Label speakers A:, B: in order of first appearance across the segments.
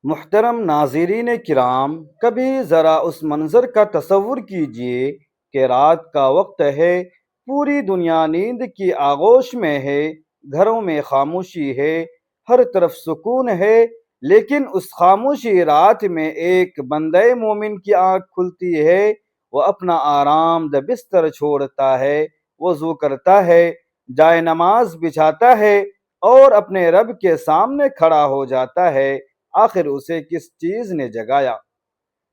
A: محترم ناظرین کرام، کبھی ذرا اس منظر کا تصور کیجئے کہ رات کا وقت ہے، پوری دنیا نیند کی آغوش میں ہے، گھروں میں خاموشی ہے، ہر طرف سکون ہے، لیکن اس خاموشی رات میں ایک بندہ مومن کی آنکھ کھلتی ہے۔ وہ اپنا آرام دہ بستر چھوڑتا ہے، وضو کرتا ہے، جائے نماز بچھاتا ہے اور اپنے رب کے سامنے کھڑا ہو جاتا ہے۔ آخر اسے کس چیز نے جگایا؟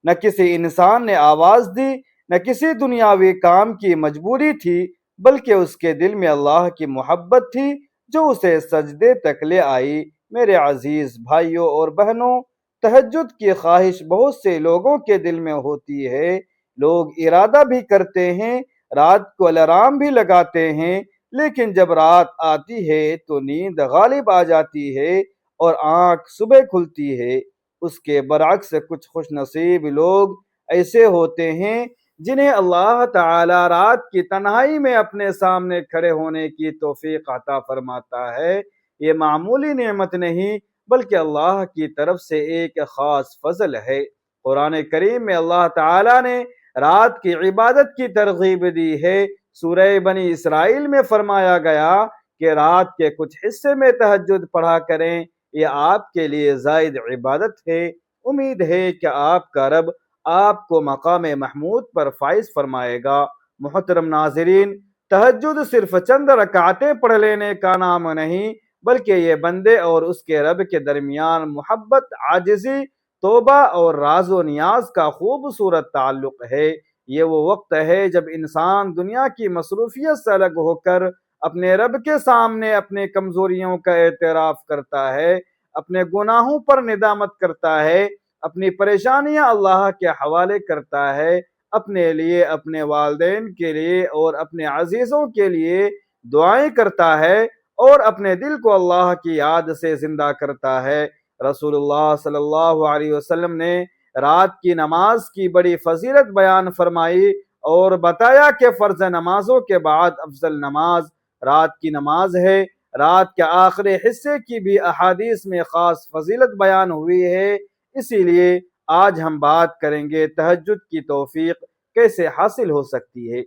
A: نہ کسی انسان نے آواز دی، نہ کسی دنیاوی کام کی مجبوری تھی، بلکہ اس کے دل میں اللہ کی محبت تھی جو اسے سجدے تک لے آئی۔ میرے عزیز بھائیوں اور بہنوں، تہجد کی خواہش بہت سے لوگوں کے دل میں ہوتی ہے۔ لوگ ارادہ بھی کرتے ہیں، رات کو الارم بھی لگاتے ہیں، لیکن جب رات آتی ہے تو نیند غالب آ جاتی ہے اور آنکھ صبح کھلتی ہے۔ اس کے برعکس کچھ خوش نصیب لوگ ایسے ہوتے ہیں جنہیں اللہ تعالی رات کی تنہائی میں اپنے سامنے کھڑے ہونے کی توفیق عطا فرماتا ہے۔ یہ معمولی نعمت نہیں بلکہ اللہ کی طرف سے ایک خاص فضل ہے۔ قرآن کریم میں اللہ تعالی نے رات کی عبادت کی ترغیب دی ہے۔ سورہ بنی اسرائیل میں فرمایا گیا کہ رات کے کچھ حصے میں تہجد پڑھا کریں، یہ آپ کے لیے زائد عبادت ہے۔ امید ہے کہ آپ کا رب آپ کو مقام محمود پر فائز فرمائے گا۔ محترم ناظرین، تہجد صرف چند رکعتیں پڑھ لینے کا نام نہیں، بلکہ یہ بندے اور اس کے رب کے درمیان محبت، عاجزی، توبہ اور راز و نیاز کا خوبصورت تعلق ہے۔ یہ وہ وقت ہے جب انسان دنیا کی مصروفیت سے الگ ہو کر اپنے رب کے سامنے اپنے کمزوریوں کا اعتراف کرتا ہے، اپنے گناہوں پر ندامت کرتا ہے، اپنی پریشانیاں اللہ کے حوالے کرتا ہے، اپنے لیے، اپنے والدین کے لیے اور اپنے عزیزوں کے لیے دعائیں کرتا ہے اور اپنے دل کو اللہ کی یاد سے زندہ کرتا ہے۔ رسول اللہ صلی اللہ علیہ وسلم نے رات کی نماز کی بڑی فضیلت بیان فرمائی اور بتایا کہ فرض نمازوں کے بعد افضل نماز رات کی نماز ہے۔ رات کے آخری حصے کی بھی احادیث میں خاص فضیلت بیان ہوئی ہے۔ اسی لیے آج ہم بات کریں گے تہجد کی توفیق کیسے حاصل ہو سکتی ہے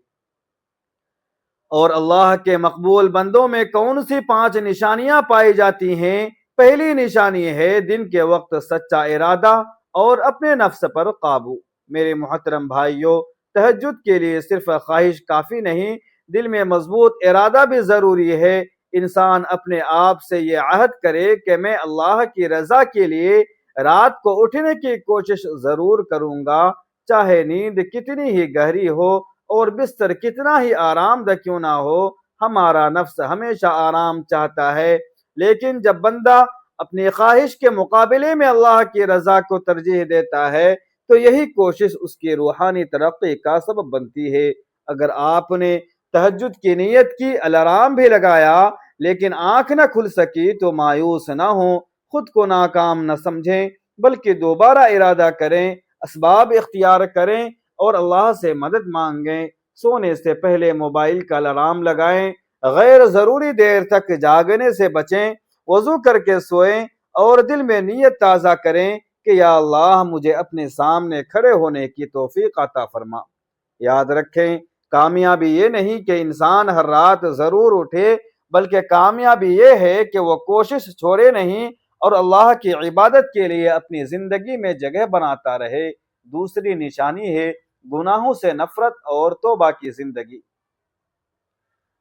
A: اور اللہ کے مقبول بندوں میں کون سی 5 نشانیاں پائی جاتی ہیں۔ پہلی نشانی ہے دن کے وقت سچا ارادہ اور اپنے نفس پر قابو۔ میرے محترم بھائیوں، تہجد کے لیے صرف خواہش کافی نہیں، دل میں مضبوط ارادہ بھی ضروری ہے۔ انسان اپنے آپ سے یہ عہد کرے کہ میں اللہ کی رضا کے لیے رات کو اٹھنے کی کوشش ضرور کروں گا، چاہے نیند کتنی ہی گہری ہو اور بستر کتنا ہی آرام دہ کیوں نہ ہو۔ ہمارا نفس ہمیشہ آرام چاہتا ہے، لیکن جب بندہ اپنی خواہش کے مقابلے میں اللہ کی رضا کو ترجیح دیتا ہے تو یہی کوشش اس کی روحانی ترقی کا سبب بنتی ہے۔ اگر آپ نے تہجد کی نیت کی، الارم بھی لگایا، لیکن آنکھ نہ کھل سکی تو مایوس نہ ہوں، خود کو ناکام نہ سمجھیں، بلکہ دوبارہ ارادہ کریں، اسباب اختیار کریں اور اللہ سے مدد مانگیں۔ سونے سے پہلے موبائل کا الارم لگائیں، غیر ضروری دیر تک جاگنے سے بچیں، وضو کر کے سوئیں اور دل میں نیت تازہ کریں کہ یا اللہ مجھے اپنے سامنے کھڑے ہونے کی توفیق عطا فرما۔ یاد رکھیں، کامیابی یہ نہیں کہ انسان ہر رات ضرور اٹھے، بلکہ کامیابی یہ ہے کہ وہ کوشش چھوڑے نہیں اور اللہ کی عبادت کے لیے اپنی زندگی میں جگہ بناتا رہے۔ دوسری نشانی ہے گناہوں سے نفرت اور توبہ کی زندگی۔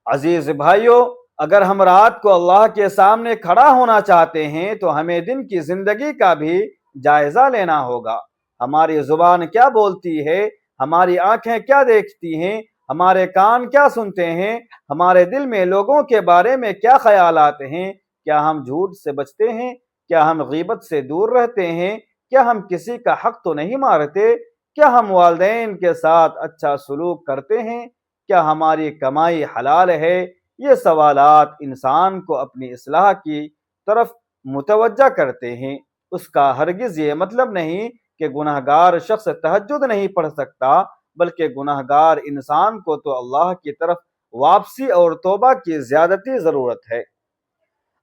A: عزیز بھائیوں، اگر ہم رات کو اللہ کے سامنے کھڑا ہونا چاہتے ہیں تو ہمیں دن کی زندگی کا بھی جائزہ لینا ہوگا۔ ہماری زبان کیا بولتی ہے، ہماری آنکھیں کیا دیکھتی ہیں، ہمارے کان کیا سنتے ہیں، ہمارے دل میں لوگوں کے بارے میں کیا خیالات ہیں۔ کیا ہم جھوٹ سے بچتے ہیں؟ کیا ہم غیبت سے دور رہتے ہیں؟ کیا ہم کسی کا حق تو نہیں مارتے؟ کیا ہم والدین کے ساتھ اچھا سلوک کرتے ہیں؟ کیا ہماری کمائی حلال ہے؟ یہ سوالات انسان کو اپنی اصلاح کی طرف متوجہ کرتے ہیں۔ اس کا ہرگز یہ مطلب نہیں کہ گناہگار شخص تہجد نہیں پڑھ سکتا، بلکہ گناہگار انسان کو تو اللہ کی طرف واپسی اور توبہ کی زیادتی ضرورت ہے۔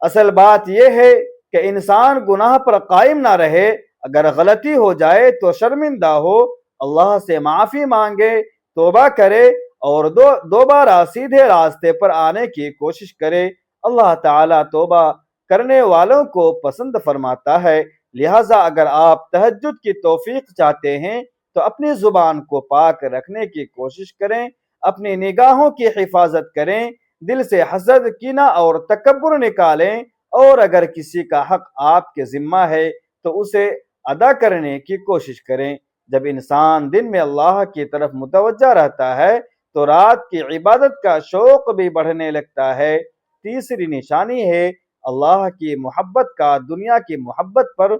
A: اصل بات یہ ہے کہ انسان گناہ پر قائم نہ رہے۔ اگر غلطی ہو جائے تو شرمندہ ہو، اللہ سے معافی مانگے، توبہ کرے اور دوبارہ سیدھے راستے پر آنے کی کوشش کرے۔ اللہ تعالیٰ توبہ کرنے والوں کو پسند فرماتا ہے۔ لہٰذا اگر آپ تہجد کی توفیق چاہتے ہیں تو اپنی زبان کو پاک رکھنے کی کوشش کریں، اپنی نگاہوں کی حفاظت کریں، دل سے حسد، کینہ اور تکبر نکالیں، اور اگر کسی کا حق آپ کے ذمہ ہے تو اسے ادا کرنے کی کوشش کریں۔ جب انسان دن میں اللہ کی طرف متوجہ رہتا ہے تو رات کی عبادت کا شوق بھی بڑھنے لگتا ہے۔ تیسری نشانی ہے اللہ کی محبت کا دنیا کی محبت پر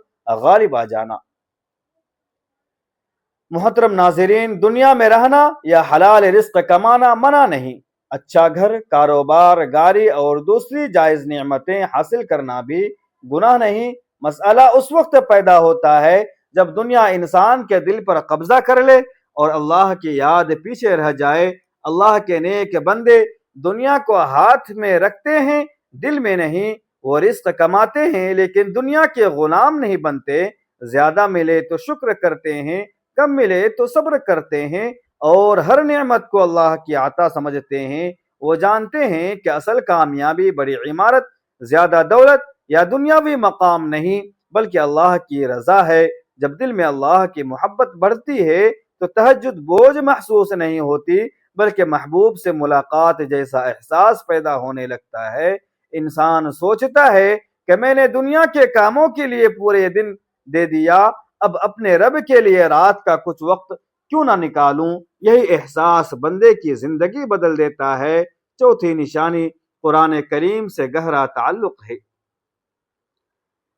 A: غالب آ جانا۔ محترم ناظرین، دنیا میں رہنا یا حلال رزق کمانا منع نہیں۔ اچھا گھر، کاروبار، گاڑی اور دوسری جائز نعمتیں حاصل کرنا بھی گناہ نہیں۔ مسئلہ اس وقت پیدا ہوتا ہے جب دنیا انسان کے دل پر قبضہ کر لے اور اللہ کی یاد پیچھے رہ جائے۔ اللہ کے نیک بندے دنیا کو ہاتھ میں رکھتے ہیں، دل میں نہیں۔ وہ رزق کماتے ہیں لیکن دنیا کے غلام نہیں بنتے۔ زیادہ ملے تو شکر کرتے ہیں، کم ملے تو صبر کرتے ہیں، اور ہر نعمت کو اللہ کی عطا سمجھتے ہیں۔ وہ جانتے ہیں کہ اصل کامیابی بڑی عمارت، زیادہ دولت یا دنیاوی مقام نہیں بلکہ اللہ کی رضا ہے۔ جب دل میں اللہ کی محبت بڑھتی ہے تو تہجد بوجھ محسوس نہیں ہوتی بلکہ محبوب سے ملاقات جیسا احساس پیدا ہونے لگتا ہے۔ انسان سوچتا ہے کہ میں نے دنیا کے کاموں کے لیے پورے دن دے دیا، اب اپنے رب کے لیے رات کا کچھ وقت کیوں نہ نکالوں۔ یہی احساس بندے کی زندگی بدل دیتا ہے۔ چوتھی نشانی قرآن کریم سے گہرا تعلق ہے۔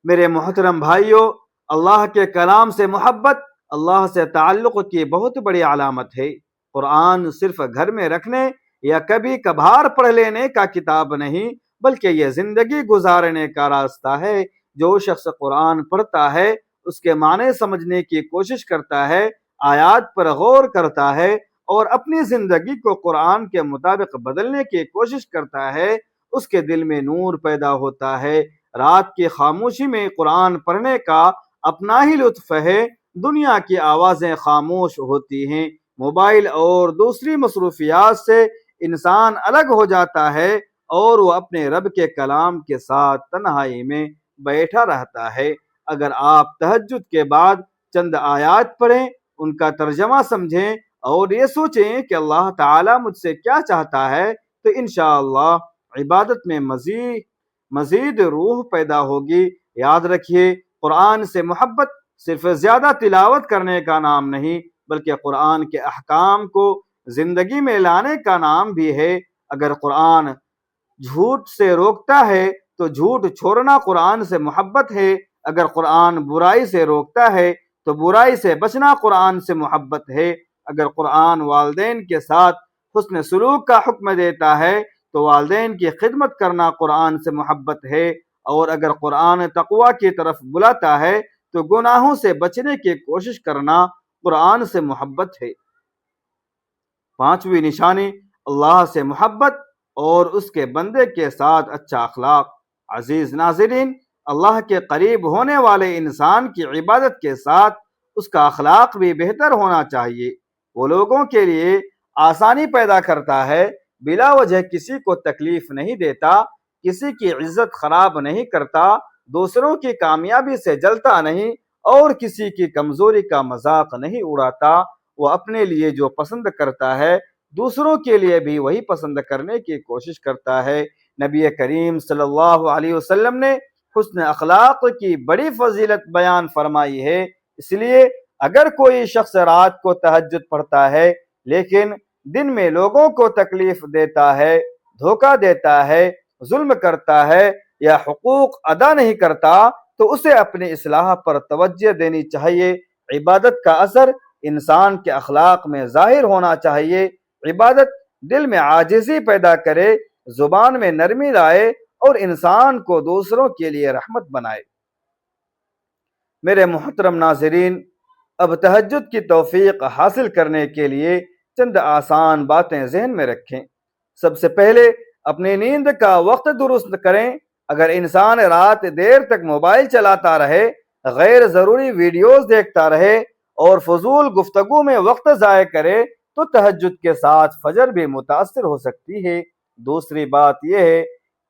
A: میرے محترم بھائیوں، اللہ کے کلام سے محبت اللہ سے تعلق کی بہت بڑی علامت ہے۔ قرآن صرف گھر میں رکھنے یا کبھی کبھار پڑھ لینے کا کتاب نہیں بلکہ یہ زندگی گزارنے کا راستہ ہے۔ جو شخص قرآن پڑھتا ہے، اس کے معنی سمجھنے کی کوشش کرتا ہے، آیات پر غور کرتا ہے اور اپنی زندگی کو قرآن کے مطابق بدلنے کی کوشش کرتا ہے، اس کے دل میں نور پیدا ہوتا ہے۔ رات کی خاموشی میں قرآن پڑھنے کا اپنا ہی لطف ہے۔ دنیا کی آوازیں خاموش ہوتی ہیں، موبائل اور دوسری مصروفیات سے انسان الگ ہو جاتا ہے اور وہ اپنے رب کے کلام کے ساتھ تنہائی میں بیٹھا رہتا ہے۔ اگر آپ تہجد کے بعد چند آیات پڑھیں، ان کا ترجمہ سمجھیں اور یہ سوچیں کہ اللہ تعالیٰ مجھ سے کیا چاہتا ہے تو انشاءاللہ عبادت میں مزید روح پیدا ہوگی۔ یاد رکھیے، قرآن سے محبت صرف زیادہ تلاوت کرنے کا نام نہیں بلکہ قرآن کے احکام کو زندگی میں لانے کا نام بھی ہے۔ اگر قرآن جھوٹ سے روکتا ہے تو جھوٹ چھوڑنا قرآن سے محبت ہے۔ اگر قرآن برائی سے روکتا ہے تو برائی سے بچنا قرآن سے محبت ہے۔ اگر قرآن والدین کے ساتھ حسن سلوک کا حکم دیتا ہے تو والدین کی خدمت کرنا قرآن سے محبت ہے، اور اگر قرآن تقویٰ کی طرف بلاتا ہے تو گناہوں سے بچنے کی کوشش کرنا قرآن سے محبت ہے۔ پانچویں نشانی اللہ سے محبت اور اس کے بندے کے ساتھ اچھا اخلاق۔ عزیز ناظرین، اللہ کے قریب ہونے والے انسان کی عبادت کے ساتھ اس کا اخلاق بھی بہتر ہونا چاہیے۔ وہ لوگوں کے لیے آسانی پیدا کرتا ہے، بلا وجہ کسی کو تکلیف نہیں دیتا، کسی کی عزت خراب نہیں کرتا، دوسروں کی کامیابی سے جلتا نہیں اور کسی کی کمزوری کا مذاق نہیں اڑاتا۔ وہ اپنے لیے جو پسند کرتا ہے دوسروں کے لیے بھی وہی پسند کرنے کی کوشش کرتا ہے۔ نبی کریم صلی اللہ علیہ وسلم نے حسن اخلاق کی بڑی فضیلت بیان فرمائی ہے۔ اس لیے اگر کوئی شخص رات کو تہجد پڑھتا ہے لیکن دن میں لوگوں کو تکلیف دیتا ہے، دھوکہ دیتا ہے، ظلم کرتا ہے یا حقوق ادا نہیں کرتا تو اسے اپنی اصلاح پر توجہ دینی چاہیے۔ عبادت کا اثر انسان کے اخلاق میں ظاہر ہونا چاہیے۔ عبادت دل میں عاجزی پیدا کرے، زبان میں نرمی لائے اور انسان کو دوسروں کے لیے رحمت بنائے۔ میرے محترم ناظرین، اب تہجد کی توفیق حاصل کرنے کے لیے چند آسان باتیں ذہن میں رکھیں۔ سب سے پہلے اپنی نیند کا وقت درست کریں۔ اگر انسان رات دیر تک موبائل چلاتا رہے غیر ضروری ویڈیوز دیکھتا رہے اور فضول گفتگو میں وقت ضائع کرے تو تہجد کے ساتھ فجر بھی متاثر ہو سکتی ہے۔ دوسری بات یہ ہے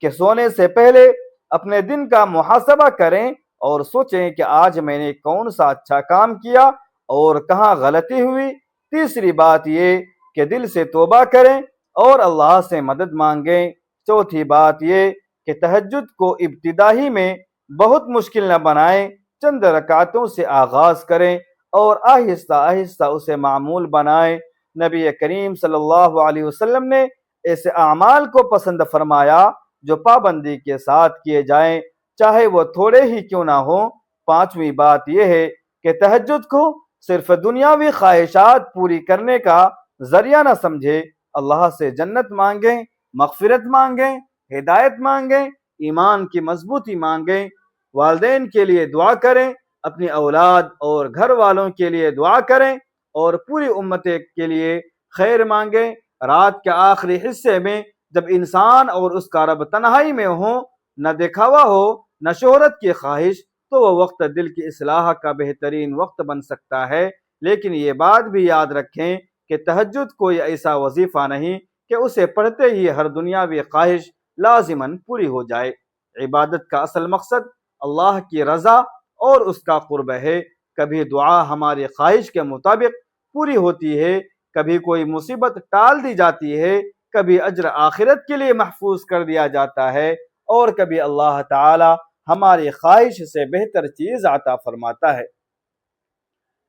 A: کہ سونے سے پہلے اپنے دن کا محاسبہ کریں اور سوچیں کہ آج میں نے کون سا اچھا کام کیا اور کہاں غلطی ہوئی۔ تیسری بات یہ کہ دل سے توبہ کریں اور اللہ سے مدد مانگیں۔ چوتھی بات یہ کہ تہجد کو ابتدائی میں بہت مشکل نہ بنائیں، چند رکعتوں سے آغاز کریں اور آہستہ آہستہ اسے معمول بنائیں۔ نبی کریم صلی اللہ علیہ وسلم نے ایسے اعمال کو پسند فرمایا جو پابندی کے ساتھ کیے جائیں، چاہے وہ تھوڑے ہی کیوں نہ ہوں۔ پانچویں بات یہ ہے کہ تہجد کو صرف دنیاوی خواہشات پوری کرنے کا ذریعہ نہ سمجھے، اللہ سے جنت مانگیں، مغفرت مانگیں، ہدایت مانگیں، ایمان کی مضبوطی مانگیں، والدین کے لیے دعا کریں، اپنی اولاد اور گھر والوں کے لیے دعا کریں اور پوری امت کے لیے خیر مانگیں۔ رات کے آخری حصے میں جب انسان اور اس کا رب تنہائی میں ہوں، نہ دکھاوا ہو نہ شہرت کی خواہش، تو وہ وقت دل کی اصلاح کا بہترین وقت بن سکتا ہے۔ لیکن یہ بات بھی یاد رکھیں کہ تہجد کوئی ایسا وظیفہ نہیں کہ اسے پڑھتے ہی ہر دنیاوی خواہش لازماً پوری ہو جائے۔ عبادت کا اصل مقصد اللہ کی رضا اور اس کا قرب ہے۔ کبھی دعا ہماری خواہش کے مطابق پوری ہوتی ہے، کبھی کوئی مصیبت ٹال دی جاتی ہے، کبھی اجر آخرت کے لیے محفوظ کر دیا جاتا ہے، اور کبھی اللہ تعالی ہماری خواہش سے بہتر چیز عطا فرماتا ہے۔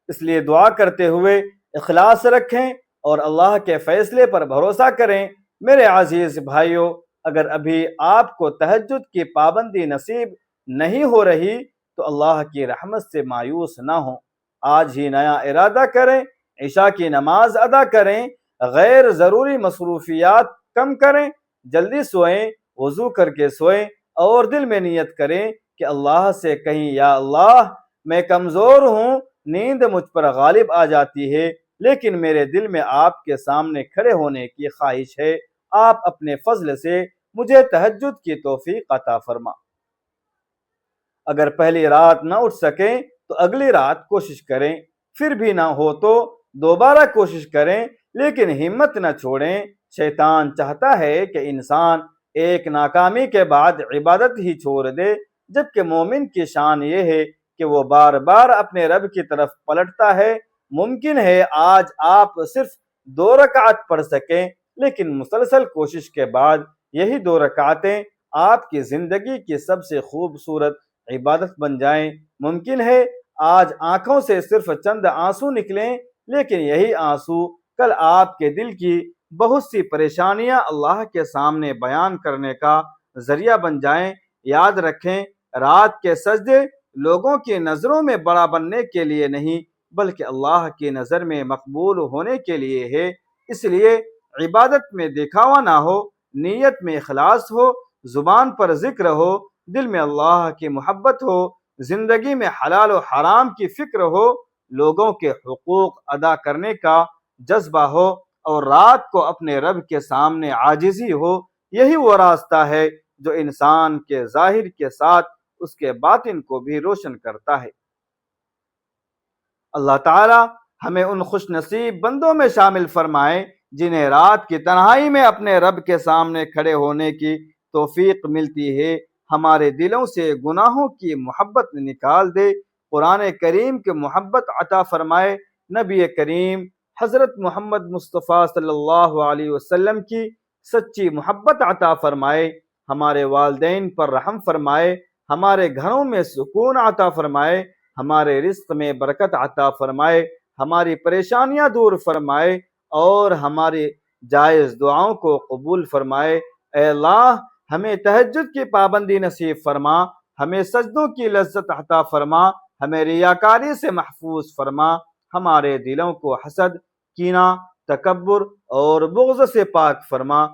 A: اس لیے دعا کرتے ہوئے اخلاص رکھیں اور اللہ کے فیصلے پر بھروسہ کریں۔ میرے عزیز بھائیوں، اگر ابھی آپ کو تہجد کی پابندی نصیب نہیں ہو رہی تو اللہ کی رحمت سے مایوس نہ ہوں۔ آج ہی نیا ارادہ کریں، عشاء کی نماز ادا کریں، غیر ضروری مصروفیات کم کریں، جلدی سوئیں، وضو کر کے سوئیں اور دل میں نیت کریں کہ اللہ سے کہیں یا اللہ میں کمزور ہوں، نیند مجھ پر غالب آ جاتی ہے، لیکن میرے دل میں آپ کے سامنے کھڑے ہونے کی خواہش ہے، آپ اپنے فضل سے مجھے تہجد کی توفیق عطا فرما۔ اگر پہلی رات نہ اٹھ سکیں تو اگلی رات کوشش کریں، پھر بھی نہ ہو تو دوبارہ کوشش کریں، لیکن ہمت نہ چھوڑیں۔ شیطان چاہتا ہے کہ انسان ایک ناکامی کے بعد عبادت ہی چھوڑ دے، جبکہ مومن کی شان یہ ہے کہ وہ بار بار اپنے رب کی طرف پلٹتا ہے۔ ممکن ہے آج آپ صرف 2 رکعت پڑھ سکیں، لیکن مسلسل کوشش کے بعد یہی 2 رکعتیں آپ کی زندگی کی سب سے خوبصورت عبادت بن جائیں۔ ممکن ہے آج آنکھوں سے صرف چند آنسو نکلیں، لیکن یہی آنسو کل آپ کے دل کی بہت سی پریشانیاں اللہ کے سامنے بیان کرنے کا ذریعہ بن جائیں۔ یاد رکھیں، رات کے سجدے لوگوں کی نظروں میں بڑا بننے کے لیے نہیں، بلکہ اللہ کی نظر میں مقبول ہونے کے لیے ہے۔ اس لیے عبادت میں دکھاوا نہ ہو، نیت میں اخلاص ہو، زبان پر ذکر ہو، دل میں اللہ کی محبت ہو، زندگی میں حلال و حرام کی فکر ہو، لوگوں کے حقوق ادا کرنے کا جذبہ ہو، اور رات کو اپنے رب کے سامنے عاجزی ہو۔ یہی وہ راستہ ہے جو انسان کے ظاہر کے ساتھ اس کے باطن کو بھی روشن کرتا ہے۔ اللہ تعالی ہمیں ان خوش نصیب بندوں میں شامل فرمائے جنہیں رات کی تنہائی میں اپنے رب کے سامنے کھڑے ہونے کی توفیق ملتی ہے۔ ہمارے دلوں سے گناہوں کی محبت نکال دے، قرآن کریم کی محبت عطا فرمائے، نبی کریم حضرت محمد مصطفیٰ صلی اللہ علیہ وسلم کی سچی محبت عطا فرمائے، ہمارے والدین پر رحم فرمائے، ہمارے گھروں میں سکون عطا فرمائے، ہمارے رزق میں برکت عطا فرمائے، ہماری پریشانیاں دور فرمائے اور ہماری جائز دعاؤں کو قبول فرمائے۔ اے اللہ، ہمیں تہجد کی پابندی نصیب فرما، ہمیں سجدوں کی لذت عطا فرما، ہمیں ریاکاری سے محفوظ فرما، ہمارے دلوں کو حسد، کینہ، تکبر اور بغض سے پاک فرما،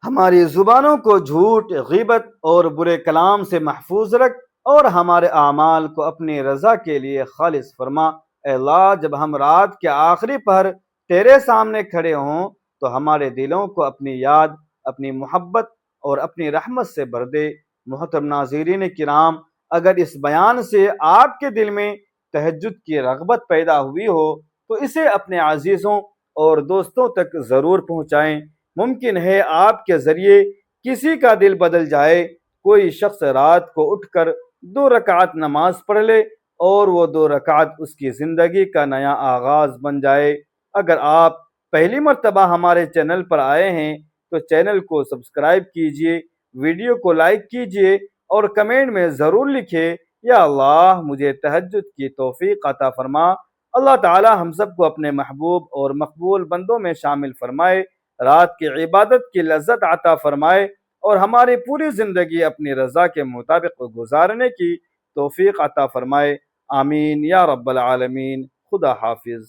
A: ہماری زبانوں کو جھوٹ، غیبت اور برے کلام سے محفوظ رکھ، اور ہمارے اعمال کو اپنی رضا کے لیے خالص فرما۔ اے اللہ، جب ہم رات کے آخری پہر تیرے سامنے کھڑے ہوں تو ہمارے دلوں کو اپنی یاد، اپنی محبت اور اپنی رحمت سے بھر دے۔ محترم ناظرین کرام، اگر اس بیان سے آپ کے دل میں تہجد کی رغبت پیدا ہوئی ہو تو اسے اپنے عزیزوں اور دوستوں تک ضرور پہنچائیں۔ ممکن ہے آپ کے ذریعے کسی کا دل بدل جائے، کوئی شخص رات کو اٹھ کر 2 رکعت نماز پڑھ لے اور وہ 2 رکعت اس کی زندگی کا نیا آغاز بن جائے۔ اگر آپ پہلی مرتبہ ہمارے چینل پر آئے ہیں تو چینل کو سبسکرائب کیجئے، ویڈیو کو لائک کیجئے اور کمنٹ میں ضرور لکھیں یا اللہ مجھے تہجد کی توفیق عطا فرما۔ اللہ تعالی ہم سب کو اپنے محبوب اور مقبول بندوں میں شامل فرمائے، رات کی عبادت کی لذت عطا فرمائے اور ہماری پوری زندگی اپنی رضا کے مطابق گزارنے کی توفیق عطا فرمائے۔ آمین یا رب العالمین۔ خدا حافظ۔